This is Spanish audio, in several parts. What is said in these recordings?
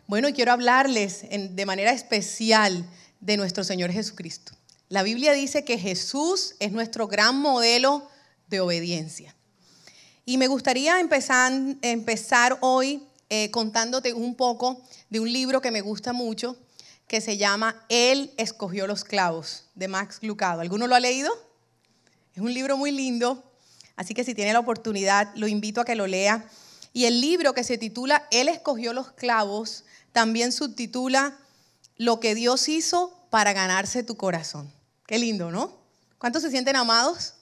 Bueno, y quiero hablarles de manera especial de nuestro Señor Jesucristo. La Biblia dice que Jesús es nuestro gran modelo de obediencia. Y me gustaría empezar hoy contándote un poco de un libro que me gusta mucho, que se llama Él escogió los clavos, de Max Lucado. ¿Alguno lo ha leído? Es un libro muy lindo, así que si tiene la oportunidad, lo invito a que lo lea. Y el libro, que se titula Él escogió los clavos, también subtitula Lo que Dios hizo para ganarse tu corazón. Qué lindo, ¿no? ¿Cuántos se sienten amados?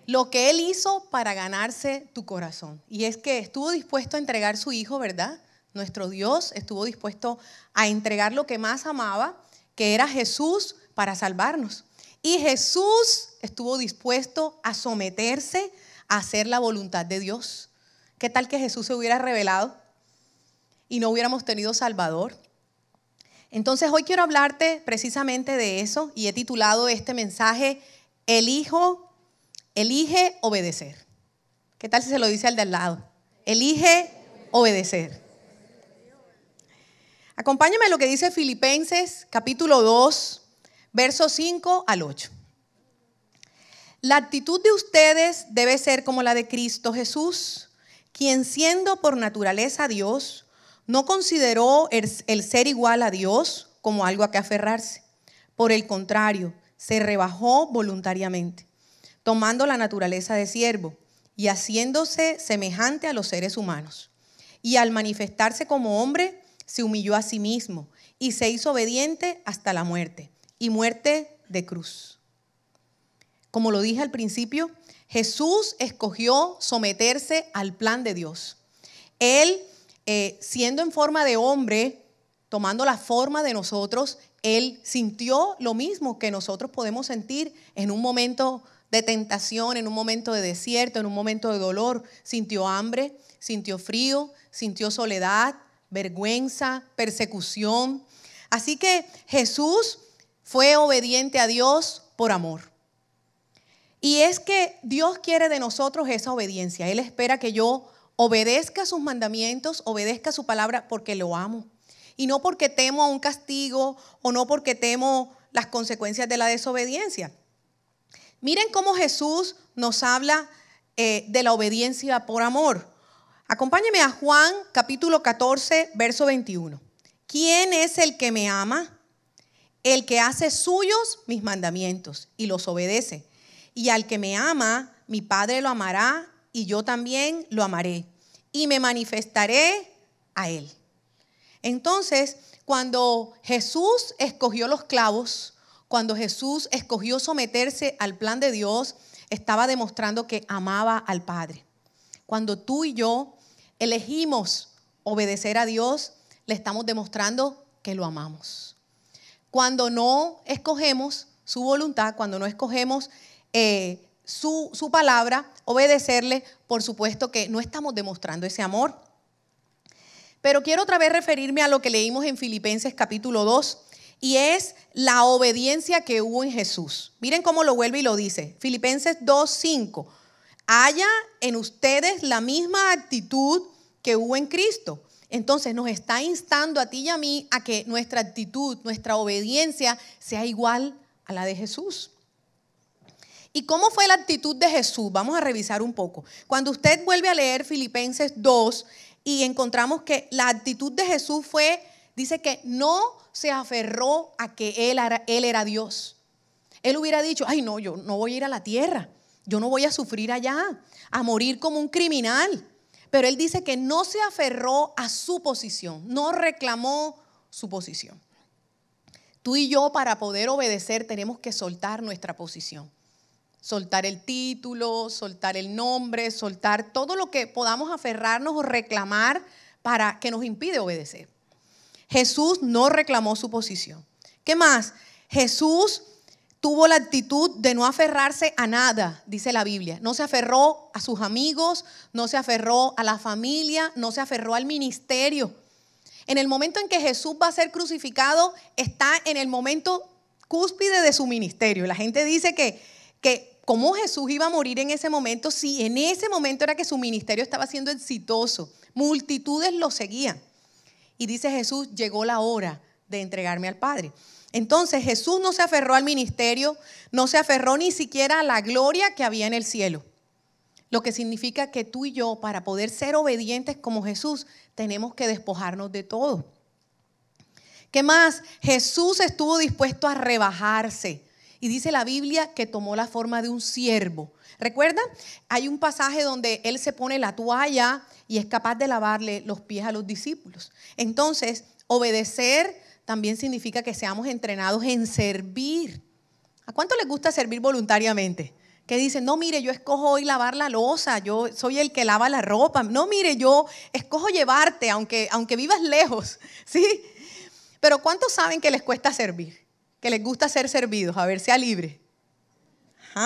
Lo que Él hizo para ganarse tu corazón. Y es que estuvo dispuesto a entregar su Hijo, ¿verdad? Nuestro Dios estuvo dispuesto a entregar lo que más amaba, que era Jesús, para salvarnos. Y Jesús estuvo dispuesto a someterse a hacer la voluntad de Dios. ¿Qué tal que Jesús se hubiera revelado y no hubiéramos tenido Salvador? Entonces hoy quiero hablarte precisamente de eso y he titulado este mensaje Elige obedecer. ¿Qué tal si se lo dice al de al lado? Elige obedecer. Acompáñame a lo que dice Filipenses capítulo 2, versos 5 al 8. La actitud de ustedes debe ser como la de Cristo Jesús, quien siendo por naturaleza Dios, no consideró el ser igual a Dios como algo a que aferrarse. Por el contrario, se rebajó voluntariamente, tomando la naturaleza de siervo y haciéndose semejante a los seres humanos. Y al manifestarse como hombre, se humilló a sí mismo y se hizo obediente hasta la muerte, y muerte de cruz. Como lo dije al principio, Jesús escogió someterse al plan de Dios. Él, siendo en forma de hombre, tomando la forma de nosotros, Él sintió lo mismo que nosotros podemos sentir en un momento de tentación, en un momento de desierto, en un momento de dolor. Sintió hambre, sintió frío, sintió soledad, vergüenza, persecución. Así que Jesús fue obediente a Dios por amor. Y es que Dios quiere de nosotros esa obediencia. Él espera que yo obedezca sus mandamientos, obedezca su palabra porque lo amo. Y no porque temo a un castigo o no porque temo las consecuencias de la desobediencia. Miren cómo Jesús nos habla de la obediencia por amor. Acompáñenme a Juan capítulo 14, verso 21. ¿Quién es el que me ama? El que hace suyos mis mandamientos y los obedece. Y al que me ama, mi Padre lo amará y yo también lo amaré y me manifestaré a él. Entonces, cuando Jesús escogió los clavos, cuando Jesús escogió someterse al plan de Dios, estaba demostrando que amaba al Padre. Cuando tú y yo elegimos obedecer a Dios, le estamos demostrando que lo amamos. Cuando no escogemos su voluntad, cuando no escogemos su palabra, obedecerle, por supuesto que no estamos demostrando ese amor. Pero quiero otra vez referirme a lo que leímos en Filipenses capítulo 2, y es la obediencia que hubo en Jesús. Miren cómo lo vuelve y lo dice. Filipenses 2, 5. Haya en ustedes la misma actitud que hubo en Cristo. Entonces nos está instando a ti y a mí a que nuestra actitud, nuestra obediencia sea igual a la de Jesús. ¿Y cómo fue la actitud de Jesús? Vamos a revisar un poco. Cuando usted vuelve a leer Filipenses 2 y encontramos que la actitud de Jesús fue, dice que no se aferró a que él era Dios. Él hubiera dicho, ay no, yo no voy a ir a la tierra, yo no voy a sufrir allá, a morir como un criminal. Pero él dice que no se aferró a su posición, no reclamó su posición. Tú y yo, para poder obedecer, tenemos que soltar nuestra posición. Soltar el título, soltar el nombre, soltar todo lo que podamos aferrarnos o reclamar para que nos impide obedecer. Jesús no reclamó su posición. ¿Qué más? Jesús tuvo la actitud de no aferrarse a nada, dice la Biblia. No se aferró a sus amigos, no se aferró a la familia, no se aferró al ministerio. En el momento en que Jesús va a ser crucificado, está en el momento cúspide de su ministerio. La gente dice que cómo Jesús iba a morir en ese momento, si en ese momento era que su ministerio estaba siendo exitoso. Multitudes lo seguían. Y dice Jesús, llegó la hora de entregarme al Padre. Entonces Jesús no se aferró al ministerio, no se aferró ni siquiera a la gloria que había en el cielo. Lo que significa que tú y yo, para poder ser obedientes como Jesús, tenemos que despojarnos de todo. ¿Qué más? Jesús estuvo dispuesto a rebajarse. Y dice la Biblia que tomó la forma de un siervo. ¿Recuerdan? Hay un pasaje donde Él se pone la toalla y es capaz de lavarle los pies a los discípulos. Entonces, obedecer también significa que seamos entrenados en servir. ¿A cuánto les gusta servir voluntariamente? Que dicen, no, mire, yo escojo hoy lavar la loza, yo soy el que lava la ropa. No, mire, yo escojo llevarte, aunque vivas lejos, ¿sí? Pero ¿cuántos saben que les cuesta servir? Que les gusta ser servidos, a ver, sea libre.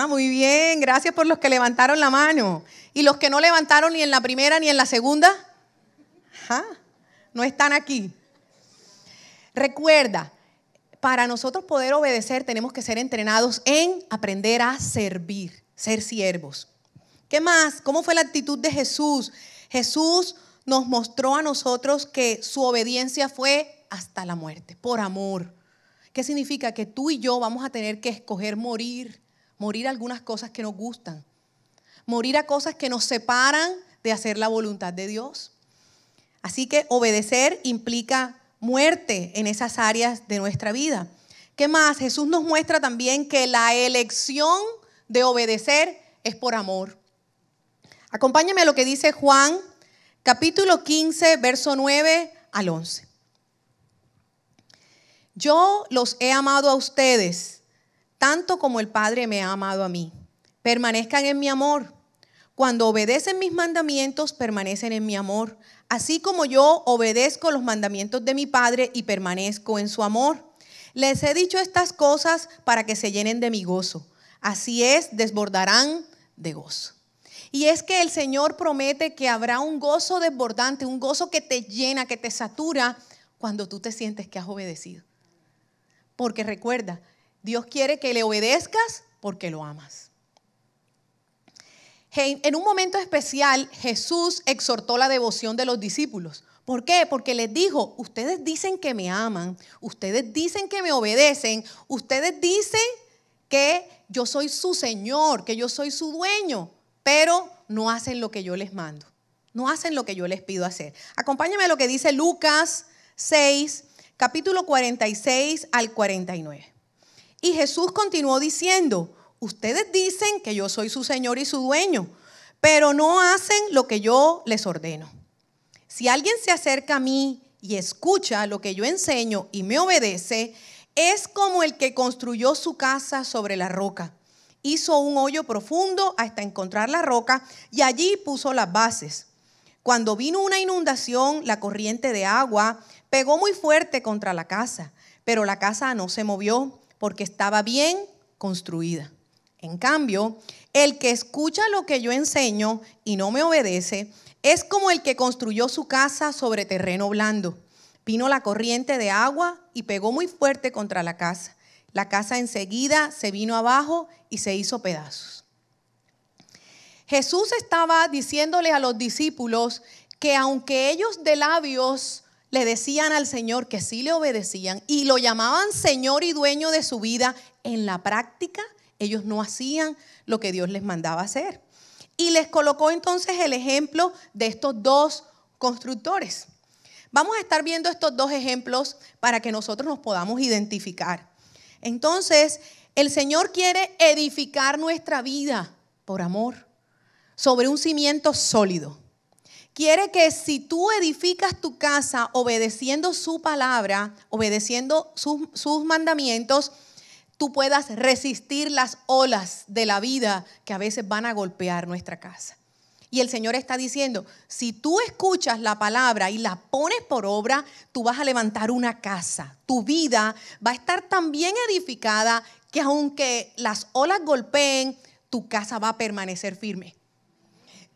Muy bien, gracias por los que levantaron la mano. ¿Y los que no levantaron ni en la primera ni en la segunda? No están aquí. Recuerda, para nosotros poder obedecer tenemos que ser entrenados en aprender a servir, ser siervos. ¿Qué más? ¿Cómo fue la actitud de Jesús? Jesús nos mostró a nosotros que su obediencia fue hasta la muerte, por amor. ¿Qué significa? Que tú y yo vamos a tener que escoger morir a algunas cosas que nos gustan, morir a cosas que nos separan de hacer la voluntad de Dios. Así que obedecer implica muerte en esas áreas de nuestra vida. ¿Qué más? Jesús nos muestra también que la elección de obedecer es por amor. Acompáñame a lo que dice Juan, capítulo 15, verso 9 al 11. Yo los he amado a ustedes, tanto como el Padre me ha amado a mí. Permanezcan en mi amor. Cuando obedecen mis mandamientos, permanecen en mi amor, así como yo obedezco los mandamientos de mi Padre y permanezco en su amor. Les he dicho estas cosas para que se llenen de mi gozo. Así es, desbordarán de gozo. Y es que el Señor promete que habrá un gozo desbordante, un gozo que te llena, que te satura cuando tú te sientes que has obedecido. Porque recuerda, Dios quiere que le obedezcas porque lo amas. En un momento especial, Jesús exhortó la devoción de los discípulos. ¿Por qué? Porque les dijo, ustedes dicen que me aman, ustedes dicen que me obedecen, ustedes dicen que yo soy su Señor, que yo soy su dueño, pero no hacen lo que yo les mando, no hacen lo que yo les pido hacer. Acompáñame a lo que dice Lucas 6, capítulo 46 al 49. Y Jesús continuó diciendo, ustedes dicen que yo soy su Señor y su dueño, pero no hacen lo que yo les ordeno. Si alguien se acerca a mí y escucha lo que yo enseño y me obedece, es como el que construyó su casa sobre la roca. Hizo un hoyo profundo hasta encontrar la roca y allí puso las bases. Cuando vino una inundación, la corriente de agua pegó muy fuerte contra la casa, pero la casa no se movió porque estaba bien construida. En cambio, el que escucha lo que yo enseño y no me obedece, es como el que construyó su casa sobre terreno blando. Vino la corriente de agua y pegó muy fuerte contra la casa. La casa enseguida se vino abajo y se hizo pedazos. Jesús estaba diciéndole a los discípulos que aunque ellos de labios le decían al Señor que sí le obedecían y lo llamaban Señor y dueño de su vida, en la práctica ellos no hacían lo que Dios les mandaba hacer. Y les colocó entonces el ejemplo de estos dos constructores. Vamos a estar viendo estos dos ejemplos para que nosotros nos podamos identificar. Entonces, el Señor quiere edificar nuestra vida por amor, sobre un cimiento sólido. Quiere que si tú edificas tu casa obedeciendo su palabra, obedeciendo sus mandamientos, tú puedas resistir las olas de la vida que a veces van a golpear nuestra casa. Y el Señor está diciendo, si tú escuchas la palabra y la pones por obra, tú vas a levantar una casa. Tu vida va a estar tan bien edificada que aunque las olas golpeen, tu casa va a permanecer firme.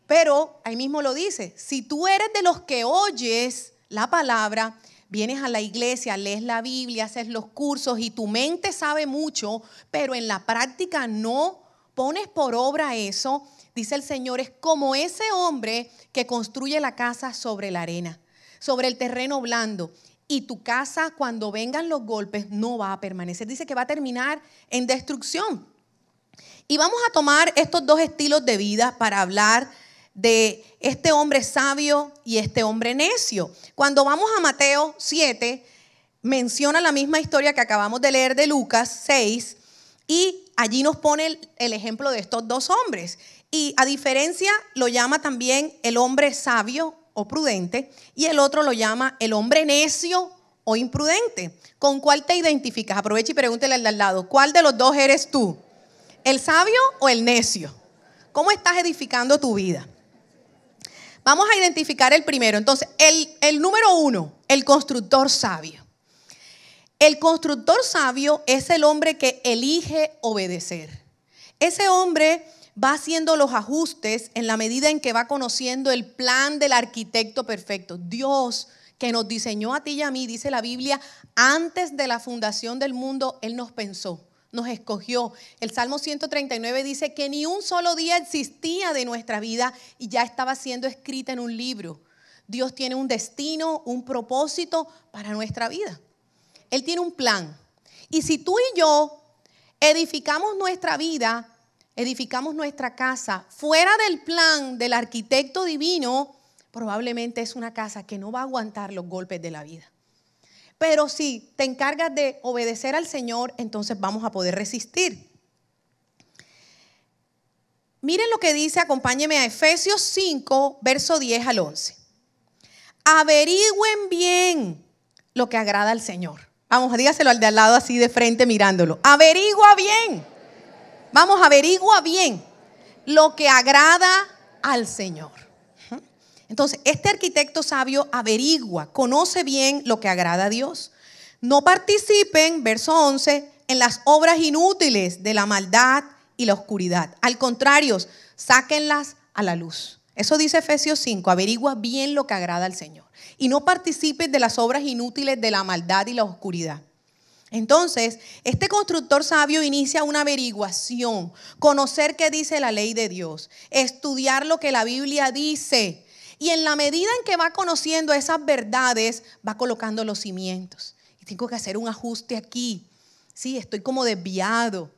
Pero ahí mismo lo dice, si tú eres de los que oyes la palabra, vienes a la iglesia, lees la Biblia, haces los cursos y tu mente sabe mucho, pero en la práctica no pones por obra eso, dice el Señor, es como ese hombre que construye la casa sobre la arena. sobre el terreno blando. Y tu casa, cuando vengan los golpes, no va a permanecer. Dice que va a terminar en destrucción. Y vamos a tomar estos dos estilos de vida para hablar de este hombre sabio y este hombre necio. Cuando vamos a Mateo 7, menciona la misma historia que acabamos de leer de Lucas 6, y allí nos pone el ejemplo de estos dos hombres. Y a diferencia, lo llama también el hombre sabio o prudente, y el otro lo llama el hombre necio o imprudente. ¿Con cuál te identificas? Aprovecha y pregúntale al de al lado, ¿cuál de los dos eres tú? ¿El sabio o el necio? ¿Cómo estás edificando tu vida? Vamos a identificar el primero. Entonces, el número 1, el constructor sabio. El constructor sabio es el hombre que elige obedecer. Ese hombre va haciendo los ajustes en la medida en que va conociendo el plan del arquitecto perfecto. Dios, que nos diseñó a ti y a mí, dice la Biblia, antes de la fundación del mundo, Él nos pensó, nos escogió. El Salmo 139 dice que ni un solo día existía de nuestra vida y ya estaba siendo escrita en un libro. Dios tiene un destino, un propósito para nuestra vida. Él tiene un plan. Y si tú y yo edificamos nuestra vida, edificamos nuestra casa fuera del plan del arquitecto divino, probablemente es una casa que no va a aguantar los golpes de la vida. Pero si te encargas de obedecer al Señor, entonces vamos a poder resistir. Miren lo que dice, acompáñenme a Efesios 5, verso 10 al 11. Averigüen bien lo que agrada al Señor. Vamos, dígaselo al de al lado así de frente mirándolo. Averigua bien. Vamos, averigua bien lo que agrada al Señor. Entonces, este arquitecto sabio averigua, conoce bien lo que agrada a Dios. No participen, verso 11, en las obras inútiles de la maldad y la oscuridad. Al contrario, sáquenlas a la luz. Eso dice Efesios 5, averigua bien lo que agrada al Señor. Y no participes de las obras inútiles de la maldad y la oscuridad. Entonces, este constructor sabio inicia una averiguación, conocer qué dice la ley de Dios, estudiar lo que la Biblia dice. Y en la medida en que va conociendo esas verdades, va colocando los cimientos. Y tengo que hacer un ajuste aquí. Sí, estoy como desviado.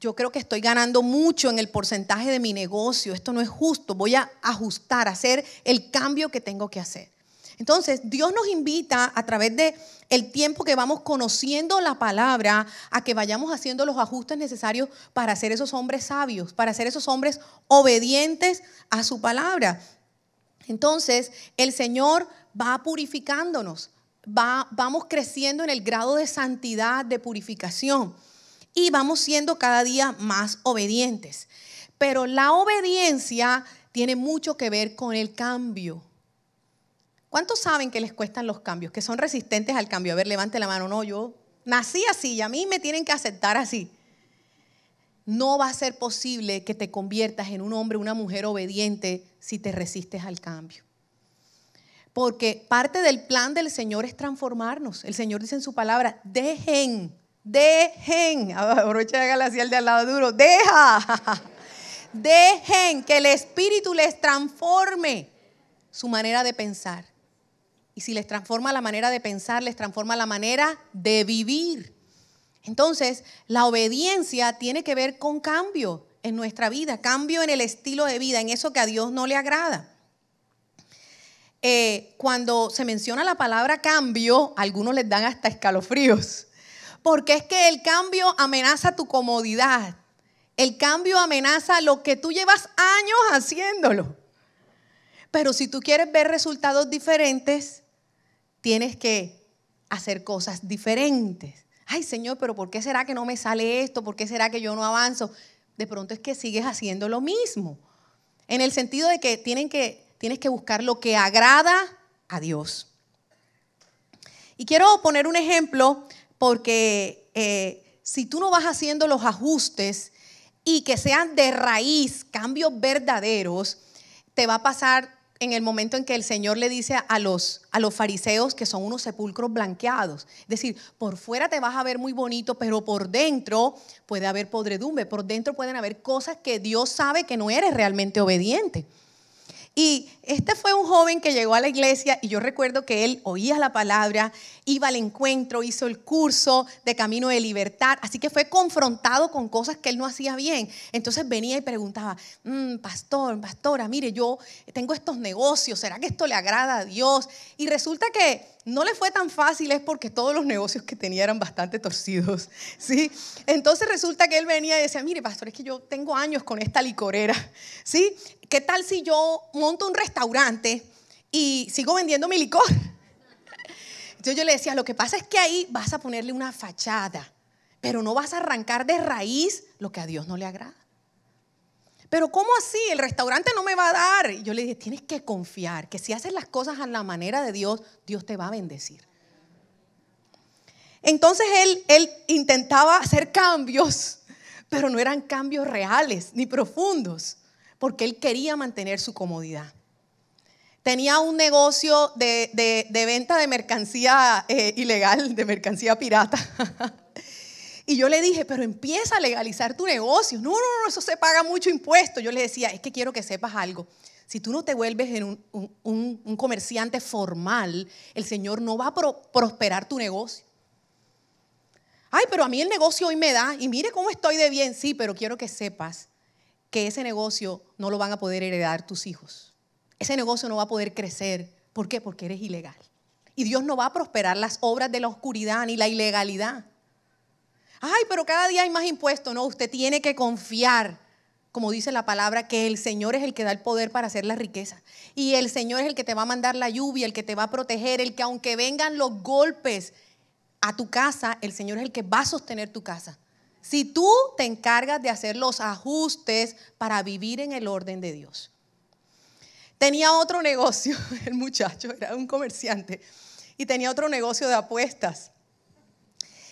Yo creo que estoy ganando mucho en el porcentaje de mi negocio. Esto no es justo. Voy a ajustar, hacer el cambio que tengo que hacer. Entonces, Dios nos invita a través de el tiempo que vamos conociendo la palabra a que vayamos haciendo los ajustes necesarios para ser esos hombres sabios, para ser esos hombres obedientes a su palabra. Entonces, el Señor va purificándonos, vamos creciendo en el grado de santidad, de purificación. Y vamos siendo cada día más obedientes. Pero la obediencia tiene mucho que ver con el cambio. ¿Cuántos saben que les cuestan los cambios? Que son resistentes al cambio. A ver, levante la mano. No, yo nací así y a mí me tienen que aceptar así. No va a ser posible que te conviertas en un hombre o una mujer obediente si te resistes al cambio. Porque parte del plan del Señor es transformarnos. El Señor dice en su palabra, dejen, aprovecha y hágale así al de al lado duro, dejen que el Espíritu les transforme su manera de pensar. Y si les transforma la manera de pensar, les transforma la manera de vivir. Entonces, la obediencia tiene que ver con cambio en nuestra vida, cambio en el estilo de vida, en eso que a Dios no le agrada. Cuando se menciona la palabra cambio, a algunos les dan hasta escalofríos. Porque es que el cambio amenaza tu comodidad. El cambio amenaza lo que tú llevas años haciéndolo. Pero si tú quieres ver resultados diferentes, tienes que hacer cosas diferentes. Ay, Señor, pero ¿por qué será que no me sale esto? ¿Por qué será que yo no avanzo? De pronto es que sigues haciendo lo mismo. En el sentido de que tienes que buscar lo que agrada a Dios. Y quiero poner un ejemplo porque si tú no vas haciendo los ajustes y que sean de raíz, cambios verdaderos, te va a pasar en el momento en que el Señor le dice a los fariseos que son unos sepulcros blanqueados. Es decir, por fuera te vas a ver muy bonito, pero por dentro puede haber podredumbre, por dentro pueden haber cosas que Dios sabe que no eres realmente obediente. Y este fue un joven que llegó a la iglesia y yo recuerdo que él oía la palabra, iba al encuentro, hizo el curso de Camino de Libertad, así que fue confrontado con cosas que él no hacía bien. Entonces venía y preguntaba, pastora, mire, yo tengo estos negocios, ¿será que esto le agrada a Dios? Y resulta que no le fue tan fácil, es porque todos los negocios que tenía eran bastante torcidos, ¿sí? Entonces resulta que él venía y decía, mire, pastor, es que yo tengo años con esta licorera, ¿sí? ¿Qué tal si yo monto un restaurante y sigo vendiendo mi licor? Entonces yo le decía, lo que pasa es que ahí vas a ponerle una fachada, pero no vas a arrancar de raíz lo que a Dios no le agrada. Pero ¿cómo así? El restaurante no me va a dar. Y yo le dije, tienes que confiar que si haces las cosas a la manera de Dios, Dios te va a bendecir. Entonces él intentaba hacer cambios, pero no eran cambios reales ni profundos, porque él quería mantener su comodidad. Tenía un negocio de venta de mercancía ilegal, de mercancía pirata. Y yo le dije, pero empieza a legalizar tu negocio. No, eso se paga mucho impuesto. Yo le decía, es que quiero que sepas algo. Si tú no te vuelves en un comerciante formal, el Señor no va a prosperar tu negocio. Ay, pero a mí el negocio hoy me da, y mire cómo estoy de bien. Sí, pero quiero que sepas que ese negocio no lo van a poder heredar tus hijos. Ese negocio no va a poder crecer. ¿Por qué? Porque eres ilegal. Y Dios no va a prosperar las obras de la oscuridad ni la ilegalidad. Ay, pero cada día hay más impuestos. No, usted tiene que confiar, como dice la palabra, que el Señor es el que da el poder para hacer la riqueza. Y el Señor es el que te va a mandar la lluvia, el que te va a proteger, el que aunque vengan los golpes a tu casa, el Señor es el que va a sostener tu casa. Si tú te encargas de hacer los ajustes para vivir en el orden de Dios. Tenía otro negocio, el muchacho era un comerciante y tenía otro negocio de apuestas.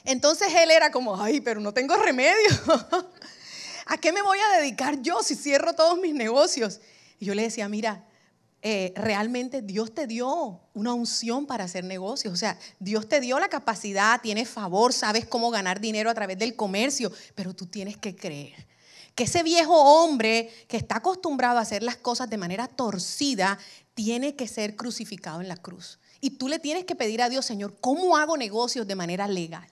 Entonces él era como, ay, pero no tengo remedio. ¿A qué me voy a dedicar yo si cierro todos mis negocios? Y yo le decía, mira, realmente Dios te dio una unción para hacer negocios. O sea, Dios te dio la capacidad, tienes favor, sabes cómo ganar dinero a través del comercio, pero tú tienes que creer que ese viejo hombre que está acostumbrado a hacer las cosas de manera torcida tiene que ser crucificado en la cruz. Y tú le tienes que pedir a Dios, Señor, ¿cómo hago negocios de manera legal?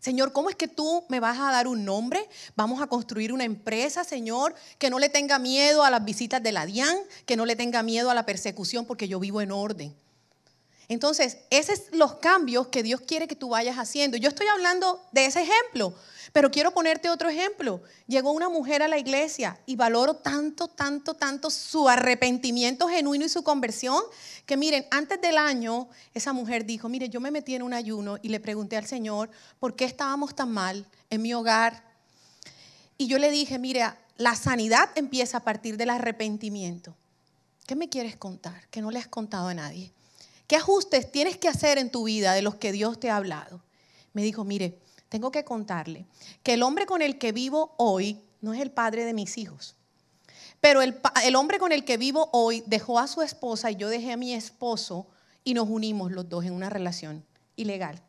Señor, ¿cómo es que tú me vas a dar un nombre? Vamos a construir una empresa, Señor, que no le tenga miedo a las visitas de la DIAN, que no le tenga miedo a la persecución, porque yo vivo en orden. Entonces, esos son los cambios que Dios quiere que tú vayas haciendo. Yo estoy hablando de ese ejemplo, pero quiero ponerte otro ejemplo. Llegó una mujer a la iglesia y valoro tanto su arrepentimiento genuino y su conversión, que miren, antes del año esa mujer dijo, mire, yo me metí en un ayuno y le pregunté al Señor por qué estábamos tan mal en mi hogar. Y yo le dije, mire, la sanidad empieza a partir del arrepentimiento. ¿Qué me quieres contar? Que no le has contado a nadie. ¿Qué ajustes tienes que hacer en tu vida de los que Dios te ha hablado? Me dijo, mire, tengo que contarle que el hombre con el que vivo hoy no es el padre de mis hijos. Pero el hombre con el que vivo hoy dejó a su esposa y yo dejé a mi esposo y nos unimos los dos en una relación ilegal.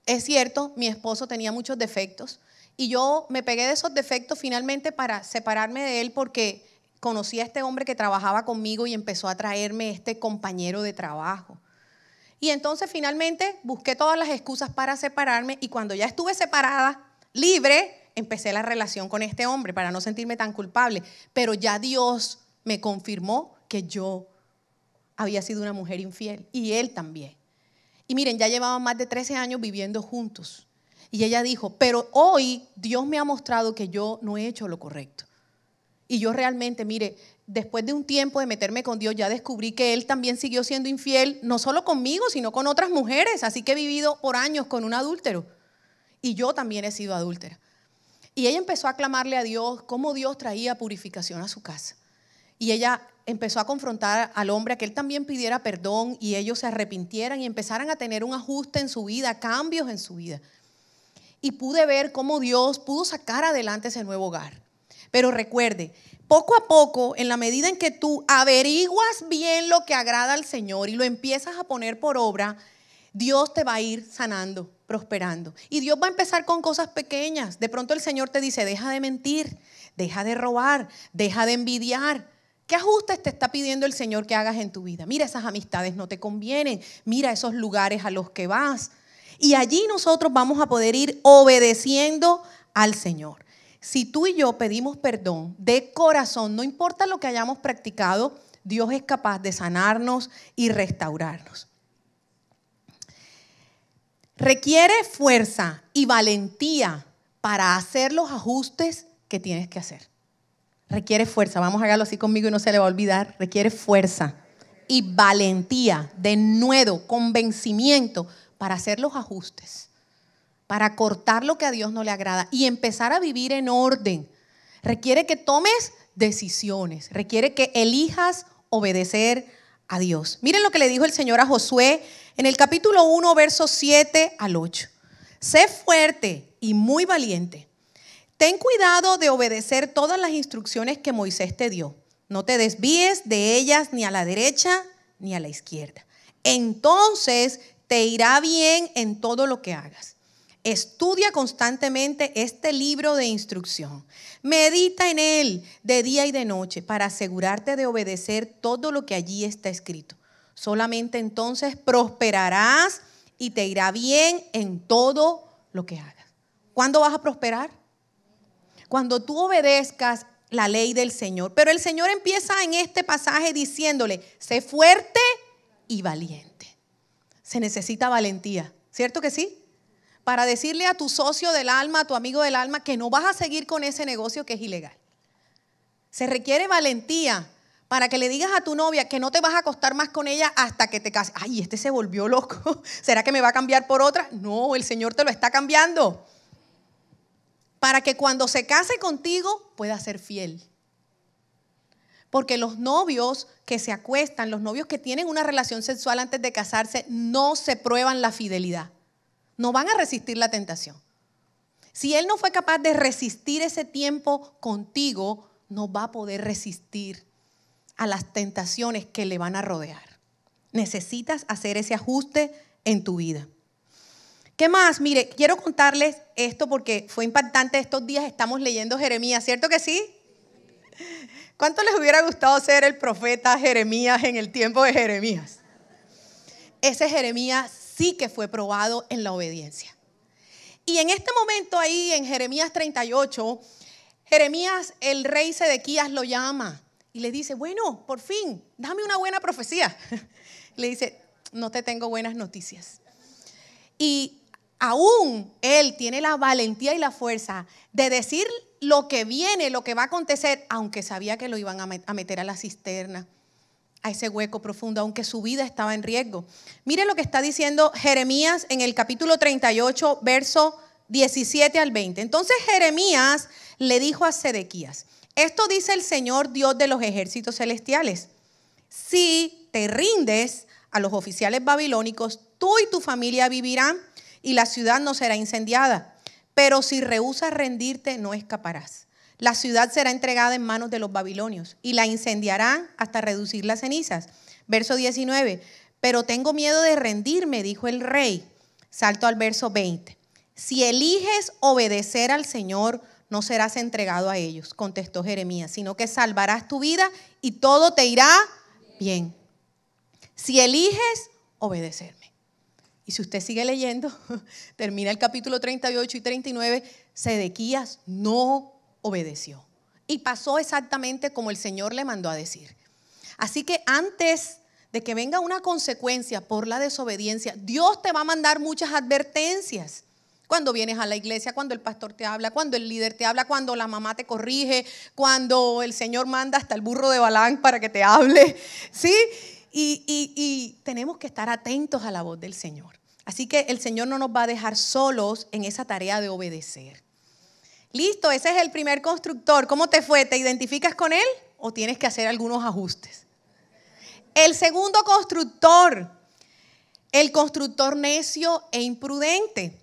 Es cierto, mi esposo tenía muchos defectos y yo me pegué de esos defectos finalmente para separarme de él porque conocí a este hombre que trabajaba conmigo y empezó a traerme este compañero de trabajo. Y entonces finalmente busqué todas las excusas para separarme y cuando ya estuve separada, libre, empecé la relación con este hombre para no sentirme tan culpable. Pero ya Dios me confirmó que yo había sido una mujer infiel y él también. Y miren, ya llevaban más de 13 años viviendo juntos. Y ella dijo, pero hoy Dios me ha mostrado que yo no he hecho lo correcto. Y yo realmente, mire, después de un tiempo de meterme con Dios, ya descubrí que Él también siguió siendo infiel, no solo conmigo, sino con otras mujeres. Así que he vivido por años con un adúltero. Y yo también he sido adúltera. Y ella empezó a clamarle a Dios cómo Dios traía purificación a su casa. Y ella empezó a confrontar al hombre a que él también pidiera perdón y ellos se arrepintieran y empezaran a tener un ajuste en su vida, cambios en su vida. Y pude ver cómo Dios pudo sacar adelante ese nuevo hogar. Pero recuerde, poco a poco, en la medida en que tú averiguas bien lo que agrada al Señor y lo empiezas a poner por obra, Dios te va a ir sanando, prosperando. Y Dios va a empezar con cosas pequeñas. De pronto el Señor te dice, deja de mentir, deja de robar, deja de envidiar. ¿Qué ajustes te está pidiendo el Señor que hagas en tu vida? Mira, esas amistades no te convienen. Mira esos lugares a los que vas. Y allí nosotros vamos a poder ir obedeciendo al Señor. Si tú y yo pedimos perdón de corazón, no importa lo que hayamos practicado, Dios es capaz de sanarnos y restaurarnos. Requiere fuerza y valentía para hacer los ajustes que tienes que hacer. Requiere fuerza, vamos a hacerlo así conmigo y no se le va a olvidar. Requiere fuerza y valentía, denuedo, convencimiento para hacer los ajustes, para cortar lo que a Dios no le agrada y empezar a vivir en orden. Requiere que tomes decisiones, requiere que elijas obedecer a Dios. Miren lo que le dijo el Señor a Josué en el capítulo 1, versos 7 al 8. Sé fuerte y muy valiente. Ten cuidado de obedecer todas las instrucciones que Moisés te dio. No te desvíes de ellas ni a la derecha ni a la izquierda. Entonces te irá bien en todo lo que hagas. Estudia constantemente este libro de instrucción. Medita en él de día y de noche para asegurarte de obedecer todo lo que allí está escrito. Solamente entonces prosperarás y te irá bien en todo lo que hagas. ¿Cuándo vas a prosperar? Cuando tú obedezcas la ley del Señor. Pero el Señor empieza en este pasaje diciéndole, sé fuerte y valiente. Se necesita valentía, ¿cierto que sí? Para decirle a tu socio del alma, a tu amigo del alma, que no vas a seguir con ese negocio que es ilegal. Se requiere valentía para que le digas a tu novia que no te vas a acostar más con ella hasta que te cases. Ay, este se volvió loco. ¿Será que me va a cambiar por otra? No, el Señor te lo está cambiando. Para que cuando se case contigo pueda ser fiel. Porque los novios que se acuestan, los novios que tienen una relación sexual antes de casarse, no se prueban la fidelidad. No van a resistir la tentación. Si él no fue capaz de resistir ese tiempo contigo, no va a poder resistir a las tentaciones que le van a rodear. Necesitas hacer ese ajuste en tu vida. ¿Qué más? Mire, quiero contarles esto porque fue impactante. Estos días estamos leyendo Jeremías, ¿cierto que sí? ¿Cuánto les hubiera gustado ser el profeta Jeremías en el tiempo de Jeremías? Ese Jeremías sí que fue probado en la obediencia. Y en este momento ahí en Jeremías 38, Jeremías, el rey Sedequías lo llama y le dice, bueno, por fin, dame una buena profecía. Le dice, no te tengo buenas noticias. Y aún él tiene la valentía y la fuerza de decir lo que viene, lo que va a acontecer, aunque sabía que lo iban a meter a la cisterna, a ese hueco profundo, aunque su vida estaba en riesgo. Mire lo que está diciendo Jeremías en el capítulo 38, verso 17 al 20. Entonces Jeremías le dijo a Sedequías, esto dice el Señor Dios de los ejércitos celestiales, si te rindes a los oficiales babilónicos, tú y tu familia vivirán y la ciudad no será incendiada. Pero si rehusas rendirte, no escaparás. La ciudad será entregada en manos de los babilonios y la incendiarán hasta reducir las cenizas. Verso 19. Pero tengo miedo de rendirme, dijo el rey. Salto al verso 20. Si eliges obedecer al Señor, no serás entregado a ellos, contestó Jeremías, sino que salvarás tu vida y todo te irá bien. Si eliges obedecerme. Y si usted sigue leyendo, termina el capítulo 38 y 39, Sedequías no obedeció. Y pasó exactamente como el Señor le mandó a decir. Así que antes de que venga una consecuencia por la desobediencia, Dios te va a mandar muchas advertencias. Cuando vienes a la iglesia, cuando el pastor te habla, cuando el líder te habla, cuando la mamá te corrige, cuando el Señor manda hasta el burro de Balaam para que te hable, ¿sí? Y tenemos que estar atentos a la voz del Señor. Así que el Señor no nos va a dejar solos en esa tarea de obedecer. Listo, ese es el primer constructor. ¿Cómo te fue? ¿Te identificas con él o tienes que hacer algunos ajustes? El segundo constructor, el constructor necio e imprudente.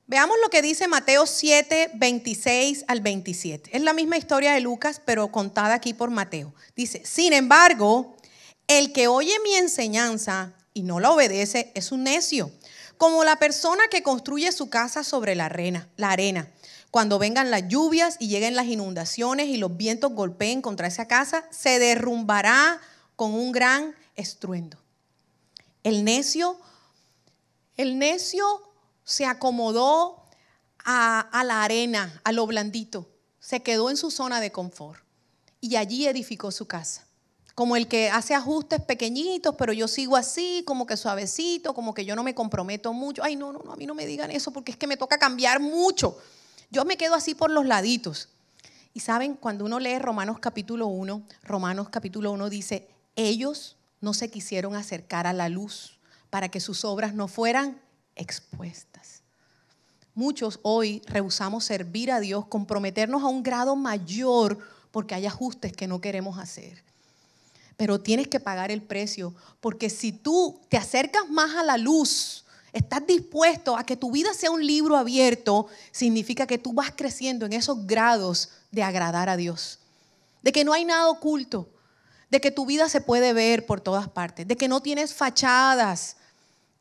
Veamos lo que dice Mateo 7, 26 al 27. Es la misma historia de Lucas, pero contada aquí por Mateo. Dice, sin embargo, el que oye mi enseñanza y no la obedece es un necio, como la persona que construye su casa sobre la arena. Cuando vengan las lluvias y lleguen las inundaciones y los vientos golpeen contra esa casa, se derrumbará con un gran estruendo. El necio se acomodó a la arena, a lo blandito. Se quedó en su zona de confort y allí edificó su casa. Como el que hace ajustes pequeñitos, pero yo sigo así, como que suavecito, como que yo no me comprometo mucho. Ay, no, a mí no me digan eso porque es que me toca cambiar mucho. Yo me quedo así por los laditos. Y saben, cuando uno lee Romanos capítulo 1 dice, ellos no se quisieron acercar a la luz para que sus obras no fueran expuestas. Muchos hoy rehusamos servir a Dios, comprometernos a un grado mayor porque hay ajustes que no queremos hacer. Pero tienes que pagar el precio, porque si tú te acercas más a la luz, estás dispuesto a que tu vida sea un libro abierto, significa que tú vas creciendo en esos grados de agradar a Dios. De que no hay nada oculto, de que tu vida se puede ver por todas partes, de que no tienes fachadas,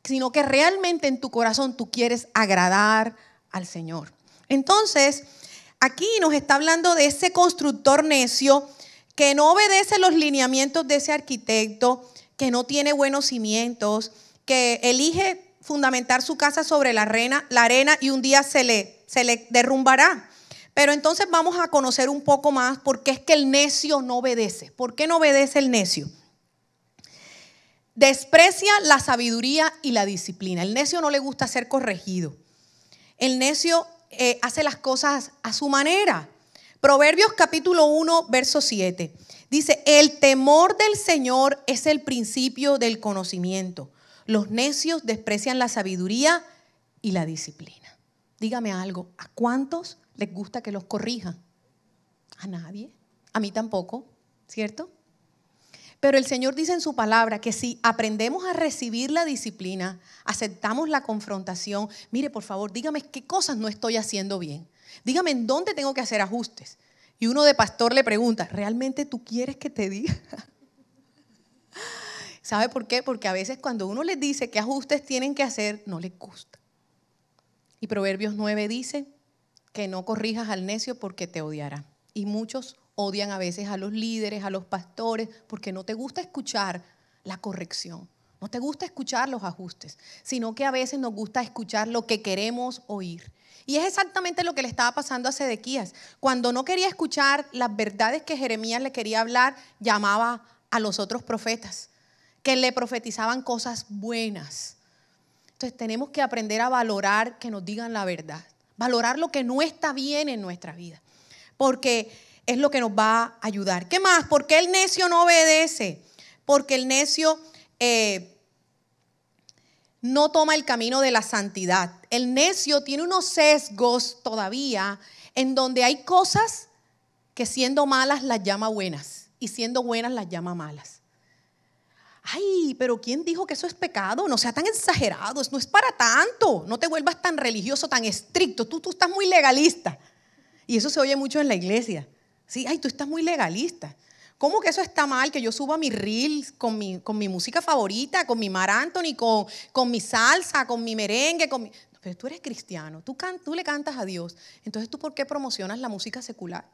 sino que realmente en tu corazón tú quieres agradar al Señor. Entonces, aquí nos está hablando de ese constructor necio que no obedece los lineamientos de ese arquitecto, que no tiene buenos cimientos, que elige fundamentar su casa sobre la arena y un día se le derrumbará. Pero entonces vamos a conocer un poco más por qué es que el necio no obedece. ¿Por qué no obedece el necio? Desprecia la sabiduría y la disciplina. El necio no le gusta ser corregido. El necio hace las cosas a su manera. Proverbios capítulo 1, verso 7. Dice, el temor del Señor es el principio del conocimiento. Los necios desprecian la sabiduría y la disciplina. Dígame algo, ¿a cuántos les gusta que los corrijan? A nadie, a mí tampoco, ¿cierto? Pero el Señor dice en su palabra que si aprendemos a recibir la disciplina, aceptamos la confrontación, mire por favor, dígame qué cosas no estoy haciendo bien. Dígame en dónde tengo que hacer ajustes. Y uno de pastor le pregunta, ¿realmente tú quieres que te diga? ¿Sabe por qué? Porque a veces cuando uno les dice qué ajustes tienen que hacer, no les gusta. Y Proverbios 9 dice que no corrijas al necio porque te odiará. Y muchos odian a veces a los líderes, a los pastores, porque no te gusta escuchar la corrección. No te gusta escuchar los ajustes, sino que a veces nos gusta escuchar lo que queremos oír. Y es exactamente lo que le estaba pasando a Sedequías. Cuando no quería escuchar las verdades que Jeremías le quería hablar, llamaba a los otros profetas, que le profetizaban cosas buenas. Entonces tenemos que aprender a valorar que nos digan la verdad, valorar lo que no está bien en nuestra vida, porque es lo que nos va a ayudar. ¿Qué más? ¿Por qué el necio no obedece? Porque el necio no toma el camino de la santidad. El necio tiene unos sesgos todavía en donde hay cosas que siendo malas las llama buenas y siendo buenas las llama malas. Ay, pero ¿quién dijo que eso es pecado? No sea tan exagerado, no es para tanto. No te vuelvas tan religioso, tan estricto. Tú estás muy legalista. Y eso se oye mucho en la iglesia. Sí, ay, tú estás muy legalista. ¿Cómo que eso está mal? Que yo suba mi reels con mi música favorita, con mi Mar Anthony, con mi salsa, con mi merengue. Pero tú eres cristiano, tú le cantas a Dios. Entonces, ¿tú por qué promocionas la música secular?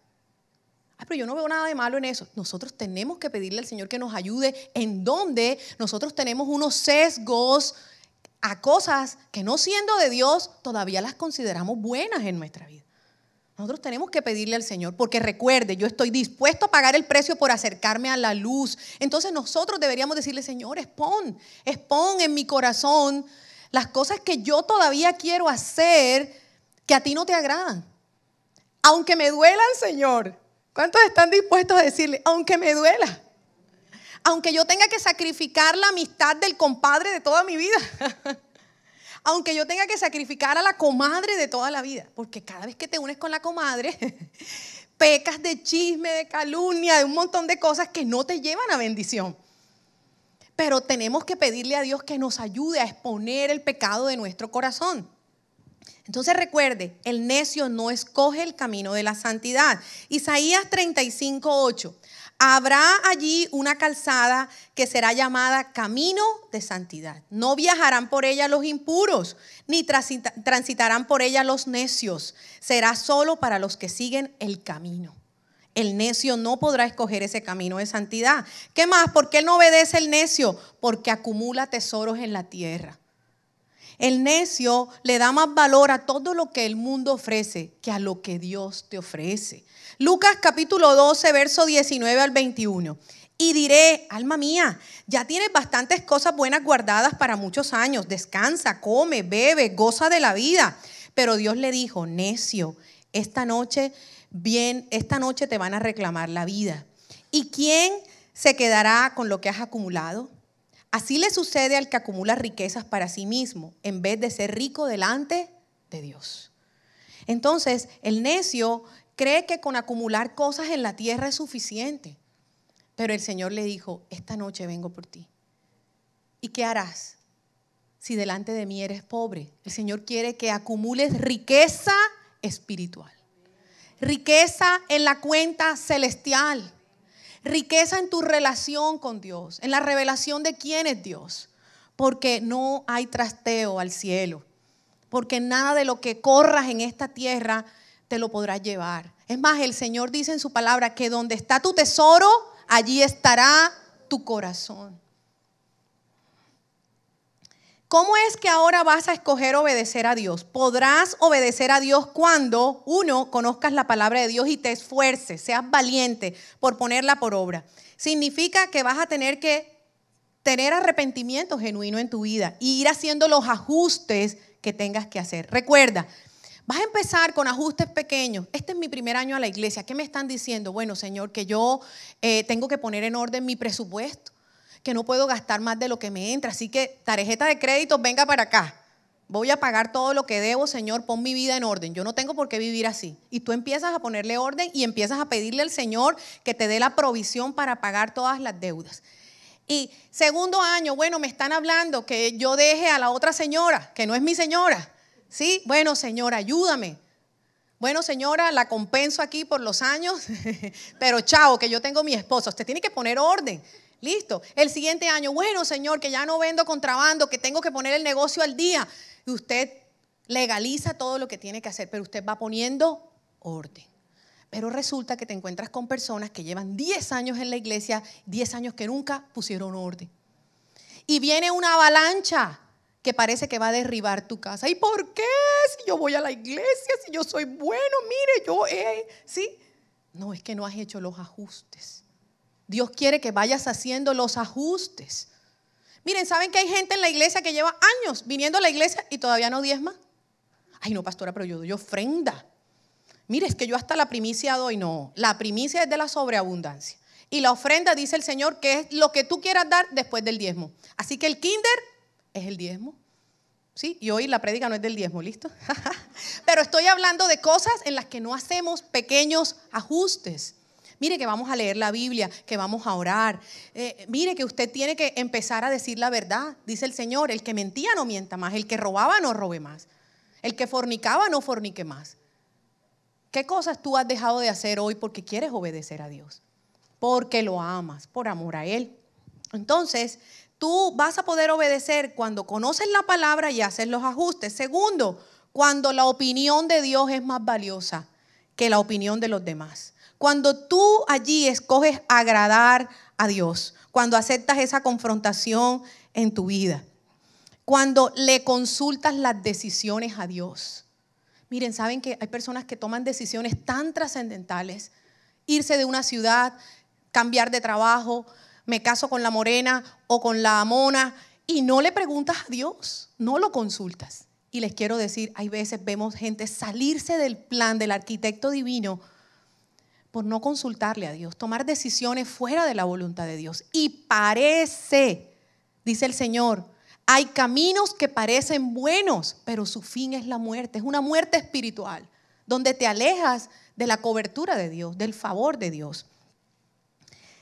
Pero yo no veo nada de malo en eso. Nosotros tenemos que pedirle al Señor que nos ayude en donde nosotros tenemos unos sesgos a cosas que no siendo de Dios todavía las consideramos buenas en nuestra vida. Nosotros tenemos que pedirle al Señor, porque recuerde, yo estoy dispuesto a pagar el precio por acercarme a la luz. Entonces nosotros deberíamos decirle, Señor, expon en mi corazón las cosas que yo todavía quiero hacer que a ti no te agradan. Aunque me duelan, Señor. ¿Cuántos están dispuestos a decirle, aunque me duela? Aunque yo tenga que sacrificar la amistad del compadre de toda mi vida. Aunque yo tenga que sacrificar a la comadre de toda la vida. Porque cada vez que te unes con la comadre, pecas de chisme, de calumnia, de un montón de cosas que no te llevan a bendición. Pero tenemos que pedirle a Dios que nos ayude a exponer el pecado de nuestro corazón. Entonces recuerde, el necio no escoge el camino de la santidad. Isaías 35:8. Habrá allí una calzada que será llamada camino de santidad. No viajarán por ella los impuros, ni transitarán por ella los necios. Será solo para los que siguen el camino. El necio no podrá escoger ese camino de santidad. ¿Qué más? ¿Por qué no obedece el necio? Porque acumula tesoros en la tierra. El necio le da más valor a todo lo que el mundo ofrece que a lo que Dios te ofrece. Lucas capítulo 12, verso 19 al 21. Y diré, alma mía, ya tienes bastantes cosas buenas guardadas para muchos años. Descansa, come, bebe, goza de la vida. Pero Dios le dijo, necio, esta noche te van a reclamar la vida. ¿Y quién se quedará con lo que has acumulado? Así le sucede al que acumula riquezas para sí mismo, en vez de ser rico delante de Dios. Entonces, el necio cree que con acumular cosas en la tierra es suficiente. Pero el Señor le dijo, esta noche vengo por ti. ¿Y qué harás si delante de mí eres pobre? El Señor quiere que acumules riqueza espiritual. Riqueza en la cuenta celestial. Riqueza en tu relación con Dios, en la revelación de quién es Dios. Porque no hay trasteo al cielo. Porque nada de lo que corras en esta tierra te lo podrás llevar. Es más, el Señor dice en su palabra que donde está tu tesoro, allí estará tu corazón. ¿Cómo es que ahora vas a escoger obedecer a Dios? Podrás obedecer a Dios cuando, uno, conozcas la palabra de Dios y te esfuerces, seas valiente por ponerla por obra. Significa que vas a tener que tener arrepentimiento genuino en tu vida y ir haciendo los ajustes que tengas que hacer. Recuerda, vas a empezar con ajustes pequeños. Este es mi primer año a la iglesia. ¿Qué me están diciendo? Bueno, Señor, que yo tengo que poner en orden mi presupuesto, que no puedo gastar más de lo que me entra. Así que tarjeta de crédito, venga para acá. Voy a pagar todo lo que debo, Señor, pon mi vida en orden. Yo no tengo por qué vivir así. Y tú empiezas a ponerle orden y empiezas a pedirle al Señor que te dé la provisión para pagar todas las deudas. Y segundo año, bueno, me están hablando que yo deje a la otra señora, que no es mi señora. ¿Sí? Bueno, señora, ayúdame. Bueno, señora, la compenso aquí por los años, pero chao, que yo tengo mi esposa. Usted tiene que poner orden. Listo. El siguiente año, bueno, Señor, que ya no vendo contrabando, que tengo que poner el negocio al día. Y usted legaliza todo lo que tiene que hacer, pero usted va poniendo orden. Pero resulta que te encuentras con personas que llevan 10 años en la iglesia, 10 años que nunca pusieron orden. Y viene una avalancha que parece que va a derribar tu casa. ¿Y por qué? Si yo voy a la iglesia, si yo soy bueno, mire, ¿sí? No, es que no has hecho los ajustes. Dios quiere que vayas haciendo los ajustes. Miren, ¿saben que hay gente en la iglesia que lleva años viniendo a la iglesia y todavía no diezma? Ay, no, pastora, pero yo doy ofrenda. Mire, es que yo hasta la primicia doy. No, la primicia es de la sobreabundancia. Y la ofrenda, dice el Señor, que es lo que tú quieras dar después del diezmo. Así que el kinder es el diezmo. ¿Sí? Y hoy la prédica no es del diezmo, ¿listo? Pero estoy hablando de cosas en las que no hacemos pequeños ajustes. Mire que vamos a leer la Biblia, que vamos a orar. Mire que usted tiene que empezar a decir la verdad. Dice el Señor, el que mentía no mienta más, el que robaba no robe más, el que fornicaba no fornique más. ¿Qué cosas tú has dejado de hacer hoy porque quieres obedecer a Dios? Porque lo amas, por amor a Él. Entonces, tú vas a poder obedecer cuando conoces la palabra y haces los ajustes. Segundo, cuando la opinión de Dios es más valiosa que la opinión de los demás. Cuando tú allí escoges agradar a Dios, cuando aceptas esa confrontación en tu vida, cuando le consultas las decisiones a Dios. Miren, ¿saben que hay personas que toman decisiones tan trascendentales? Irse de una ciudad, cambiar de trabajo, me caso con la morena o con la mona y no le preguntas a Dios, no lo consultas. Y les quiero decir, hay veces vemos gente salirse del plan del arquitecto divino por no consultarle a Dios, tomar decisiones fuera de la voluntad de Dios. Y parece, dice el Señor, hay caminos que parecen buenos, pero su fin es la muerte. Es una muerte espiritual, donde te alejas de la cobertura de Dios, del favor de Dios.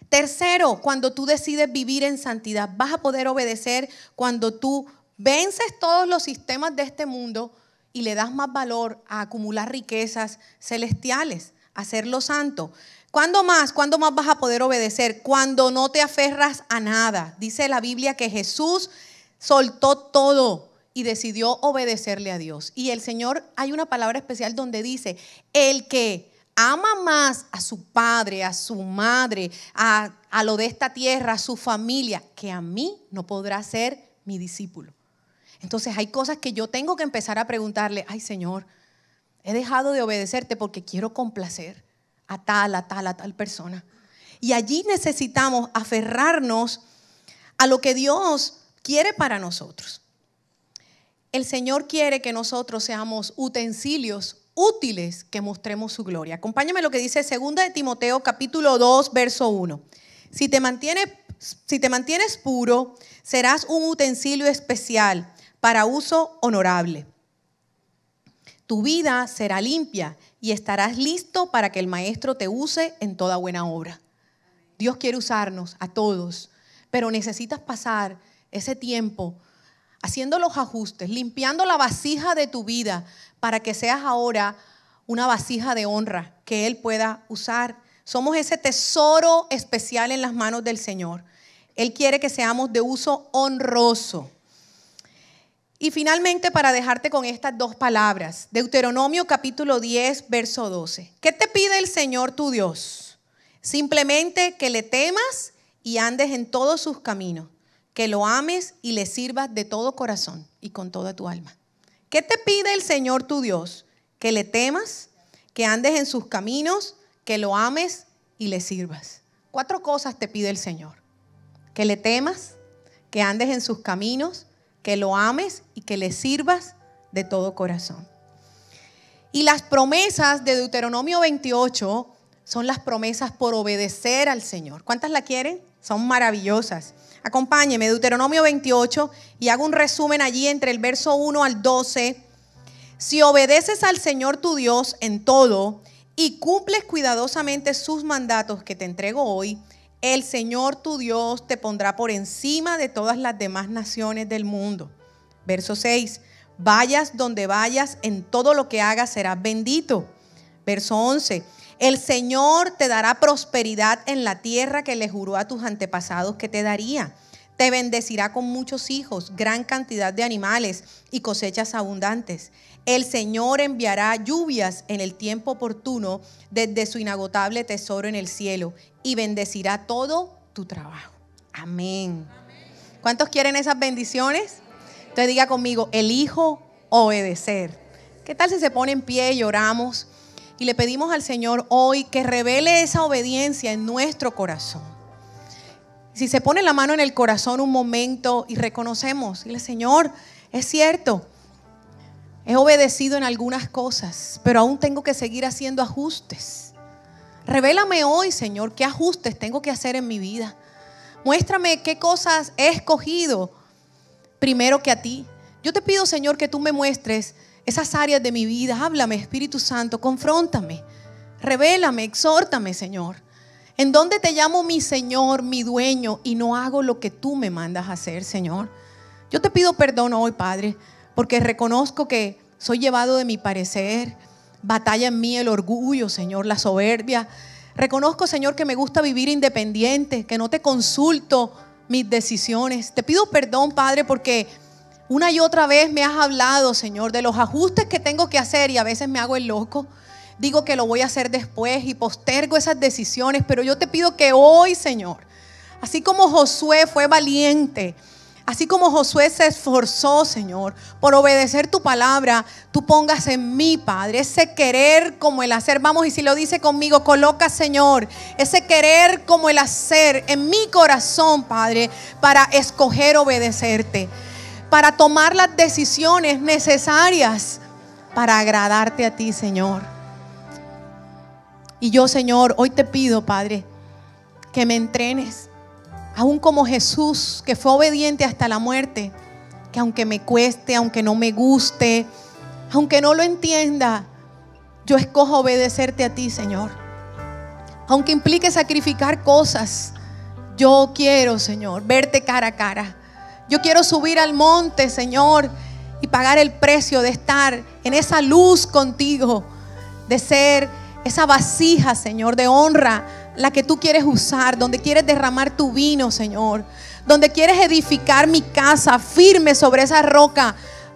Tercero, cuando tú decides vivir en santidad, vas a poder obedecer cuando tú vences todos los sistemas de este mundo y le das más valor a acumular riquezas celestiales, a hacerlo santo. ¿Cuándo más? ¿Cuándo más vas a poder obedecer? Cuando no te aferras a nada. Dice la Biblia que Jesús soltó todo y decidió obedecerle a Dios. Y el Señor, hay una palabra especial donde dice, el que ama más a su padre, a su madre, a lo de esta tierra, a su familia, que a mí, no podrá ser mi discípulo. Entonces hay cosas que yo tengo que empezar a preguntarle, ay Señor, he dejado de obedecerte porque quiero complacer a tal persona. Y allí necesitamos aferrarnos a lo que Dios quiere para nosotros. El Señor quiere que nosotros seamos utensilios útiles que mostremos su gloria. Acompáñame lo que dice 2 de Timoteo capítulo 2 verso 1. Si te mantienes puro, serás un utensilio especial para uso honorable. Tu vida será limpia y estarás listo para que el Maestro te use en toda buena obra. Dios quiere usarnos a todos, pero necesitas pasar ese tiempo haciendo los ajustes, limpiando la vasija de tu vida para que seas ahora una vasija de honra que Él pueda usar. Somos ese tesoro especial en las manos del Señor. Él quiere que seamos de uso honroso. Y finalmente, para dejarte con estas dos palabras, Deuteronomio capítulo 10, verso 12. ¿Qué te pide el Señor tu Dios? Simplemente que le temas y andes en todos sus caminos, que lo ames y le sirvas de todo corazón y con toda tu alma. ¿Qué te pide el Señor tu Dios? Que le temas, que andes en sus caminos, que lo ames y le sirvas. 4 cosas te pide el Señor. Que le temas, que andes en sus caminos, que lo ames y que le sirvas de todo corazón. Y las promesas de Deuteronomio 28 son las promesas por obedecer al Señor. ¿Cuántas la quieren? Son maravillosas. Acompáñeme, Deuteronomio 28, y hago un resumen allí entre el verso 1 al 12. Si obedeces al Señor tu Dios en todo y cumples cuidadosamente sus mandatos que te entrego hoy, el Señor tu Dios te pondrá por encima de todas las demás naciones del mundo. Verso 6. Vayas donde vayas, en todo lo que hagas serás bendito. Verso 11. El Señor te dará prosperidad en la tierra que le juró a tus antepasados que te daría. Te bendecirá con muchos hijos, gran cantidad de animales y cosechas abundantes. El Señor enviará lluvias en el tiempo oportuno desde su inagotable tesoro en el cielo y bendecirá todo tu trabajo. Amén. ¿Cuántos quieren esas bendiciones? Entonces diga conmigo, elijo obedecer. ¿Qué tal si se pone en pie y oramos? Y le pedimos al Señor hoy que revele esa obediencia en nuestro corazón. Si se pone la mano en el corazón un momento y reconocemos, dile, Señor, es cierto, he obedecido en algunas cosas, pero aún tengo que seguir haciendo ajustes. Revélame hoy, Señor, qué ajustes tengo que hacer en mi vida. Muéstrame qué cosas he escogido primero que a ti. Yo te pido, Señor, que tú me muestres esas áreas de mi vida. Háblame, Espíritu Santo, confróntame, revélame, exhórtame, Señor. ¿En dónde te llamo mi Señor, mi dueño, y no hago lo que tú me mandas a hacer, Señor? Yo te pido perdón hoy, Padre, porque reconozco que soy llevado de mi parecer. Batalla en mí el orgullo, Señor, la soberbia. Reconozco, Señor, que me gusta vivir independiente, que no te consulto mis decisiones. Te pido perdón, Padre, porque una y otra vez me has hablado, Señor, de los ajustes que tengo que hacer y a veces me hago el loco. Digo que lo voy a hacer después y postergo esas decisiones, pero yo te pido que hoy, Señor, así como Josué fue valiente, así como Josué se esforzó, Señor, por obedecer tu palabra, tú pongas en mí, Padre, ese querer como el hacer. Vamos, y si lo dice conmigo, coloca, Señor, ese querer como el hacer en mi corazón, Padre, para escoger obedecerte, para tomar las decisiones necesarias para agradarte a ti, Señor. Y yo, Señor, hoy te pido, Padre, que me entrenes, aún como Jesús, que fue obediente hasta la muerte, que aunque me cueste, aunque no me guste, aunque no lo entienda, yo escojo obedecerte a ti, Señor. Aunque implique sacrificar cosas, yo quiero, Señor, verte cara a cara. Yo quiero subir al monte, Señor, y pagar el precio de estar en esa luz contigo, de ser esa vasija, Señor, de honra, la que tú quieres usar, donde quieres derramar tu vino, Señor, donde quieres edificar mi casa firme sobre esa roca,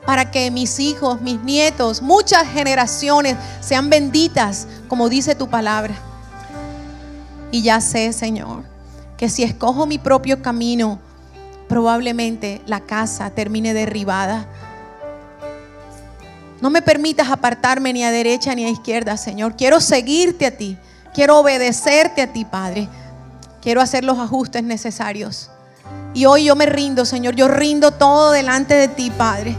para que mis hijos, mis nietos, muchas generaciones sean benditas, como dice tu palabra. Y ya sé, Señor, que si escojo mi propio camino, probablemente la casa termine derribada. No me permitas apartarme ni a derecha ni a izquierda, Señor. Quiero seguirte a ti. Quiero obedecerte a ti, Padre. Quiero hacer los ajustes necesarios. Y hoy yo me rindo, Señor. Yo rindo todo delante de ti, Padre.